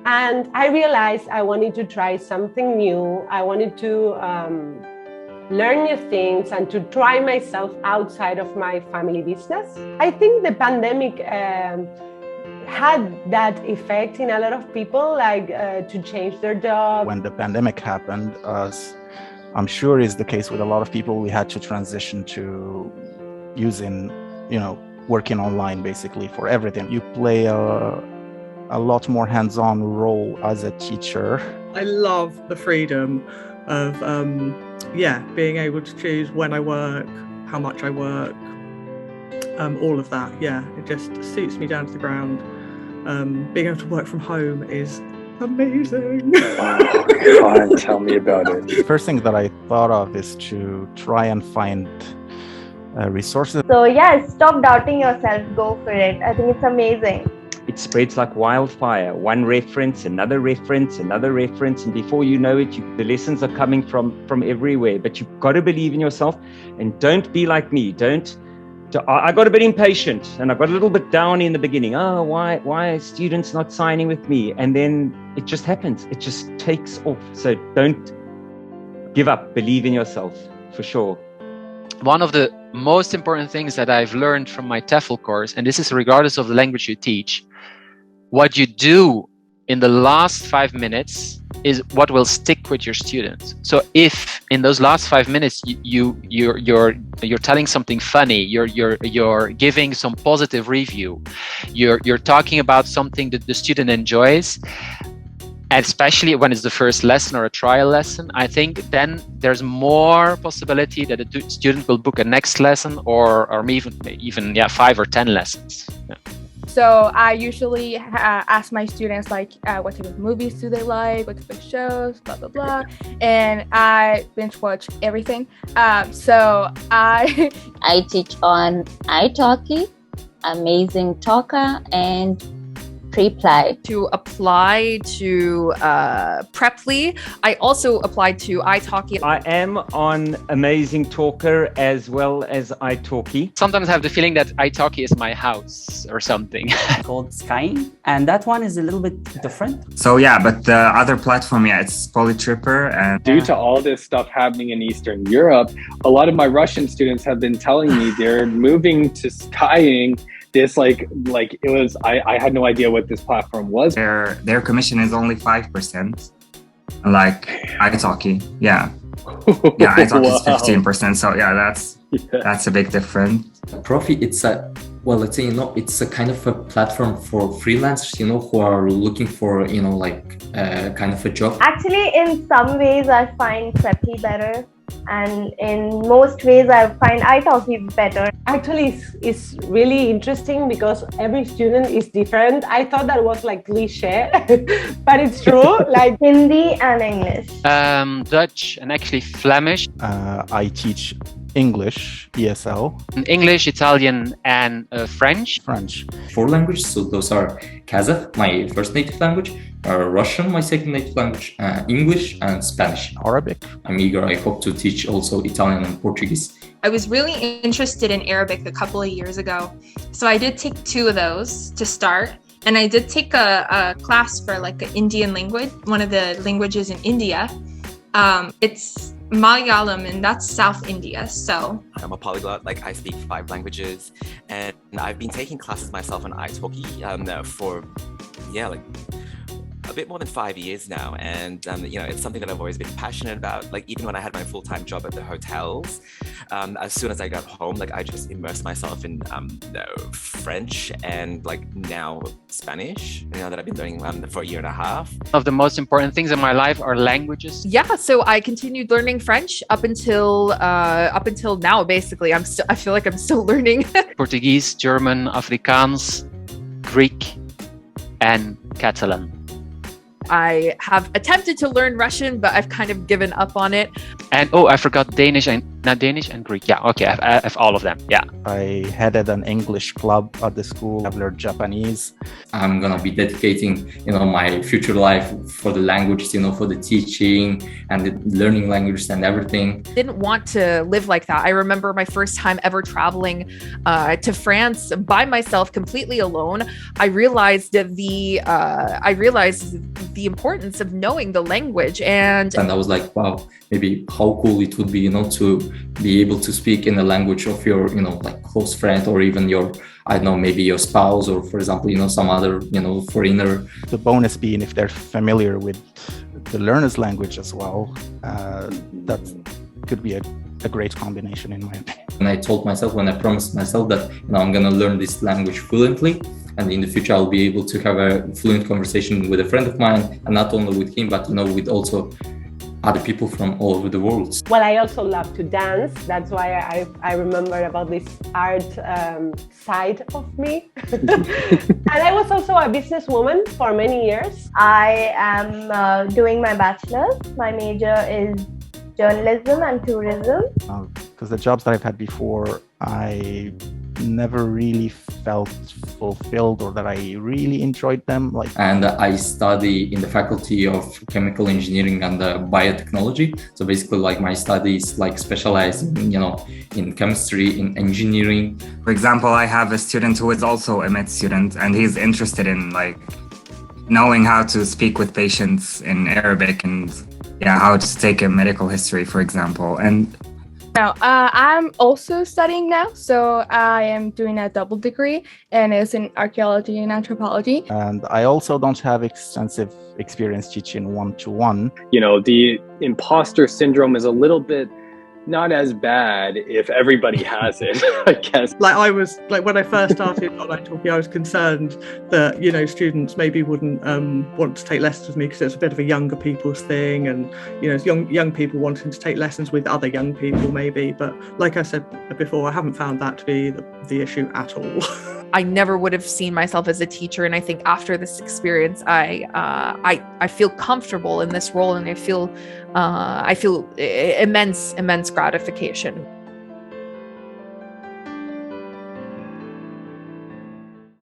And I realized I wanted to try something new. I wanted to learn new things and to try myself outside of my family business. I think the pandemic had that effect in a lot of people, like to change their job. When the pandemic happened, as I'm sure is the case with a lot of people, we had to transition to using, working online basically for everything. You play a lot more hands-on role as a teacher. I love the freedom of being able to choose when I work, how much I work, all of that. It just suits me down to the ground. Being able to work from home is amazing. Oh God, tell me about it. The first thing that I thought of is to try and find resources. So stop doubting yourself, go for it. I think it's amazing. It spreads like wildfire. One reference, another reference, another reference, and before you know it, the lessons are coming from everywhere. But you've got to believe in yourself, and don't be like me. I got a bit impatient, and I got a little bit down in the beginning. Oh, why are students not signing with me? And then it just happens. It just takes off. So don't give up. Believe in yourself, for sure. One of the most important things that I've learned from my TEFL course, and this is regardless of the language you teach, what you do in the last 5 minutes is what will stick with your students. So if in those last 5 minutes you're telling something funny, you're giving some positive review, you're talking about something that the student enjoys, especially when it's the first lesson or a trial lesson, I think then there's more possibility that a student will book a next lesson or even 5 or 10 lessons. Yeah. So I usually ask my students what type of movies do they like, what type of shows, blah, blah, blah. And I binge watch everything. So I teach on italki, Amazing Talker, and Preply. To apply to Preply, I also applied to italki. I am on Amazing Talker as well as italki. Sometimes I have the feeling that italki is my house or something. Called Skying, and that one is a little bit different. So but the other platform, it's Polytripper. And due to all this stuff happening in Eastern Europe, a lot of my Russian students have been telling me they're moving to Skying. This it was, I had no idea what this platform was. Their commission is only 5%, like italki. italki is 15%. So that's a big difference. Profi, it's a kind of a platform for freelancers, who are looking for, kind of a job. Actually, in some ways, I find Preply better. And in most ways, I find italki better. Actually, it's really interesting because every student is different. I thought that was cliche, but it's true. Like Hindi and English. Dutch and actually Flemish. I teach English, ESL. English, Italian, and French. 4 languages, so those are Kazakh, my first native language, Russian, my second native language, English, and Spanish. Arabic. I'm eager. I hope to teach also Italian and Portuguese. I was really interested in Arabic a couple of years ago, so I did take 2 of those to start. And I did take a class for an Indian language, one of the languages in India. It's Malayalam, and that's South India. So I'm a polyglot. I speak 5 languages, and I've been taking classes myself on italki for a bit more than 5 years now, and it's something that I've always been passionate about. Even when I had my full-time job at the hotels, as soon as I got home, I just immersed myself in French and now Spanish. That I've been learning for 1.5 years. One of the most important things in my life are languages. So I continued learning French up until now. Basically, I feel like I'm still learning. Portuguese, German, Afrikaans, Greek, and Catalan. I have attempted to learn Russian, but I've kind of given up on it. And I forgot Danish. And Not Danish and Greek. Yeah, okay, I have all of them. Yeah. I headed an English club at the school. I've learned Japanese. I'm gonna be dedicating, my future life for the language, for the teaching and the learning languages and everything. Didn't want to live like that. I remember my first time ever traveling to France by myself, completely alone. I realized the importance of knowing the language, and I was like, wow, maybe how cool it would be, to be able to speak in the language of your, like close friend, or even your, I don't know, maybe your spouse, or for example, some other, foreigner. The bonus being if they're familiar with the learner's language as well, that could be a great combination in my opinion. And I told myself, when I promised myself that I'm gonna learn this language fluently, and in the future I'll be able to have a fluent conversation with a friend of mine, and not only with him, but with also other people from all over the world. Well, I also love to dance. That's why I remember about this art side of me. And I was also a businesswoman for many years. I am doing my bachelor's. My major is journalism and tourism. Because the jobs that I've had before, I never really felt fulfilled or that I really enjoyed them. And I study in the faculty of chemical engineering and biotechnology. So basically, my studies specialized in chemistry, in engineering. For example, I have a student who is also a med student, and he's interested in knowing how to speak with patients in Arabic, and how to take a medical history, for example. And now, I'm also studying now, so I am doing a double degree, and it's in archaeology and anthropology. And I also don't have extensive experience teaching one-to-one. The imposter syndrome is a little bit not as bad if everybody has it, I guess. I was when I first started online talking, I was concerned that students maybe wouldn't want to take lessons with me because it's a bit of a younger people's thing, and young people wanting to take lessons with other young people maybe. But like I said before, I haven't found that to be the issue at all. I never would have seen myself as a teacher, and I think after this experience, I feel comfortable in this role, and I feel immense gratification.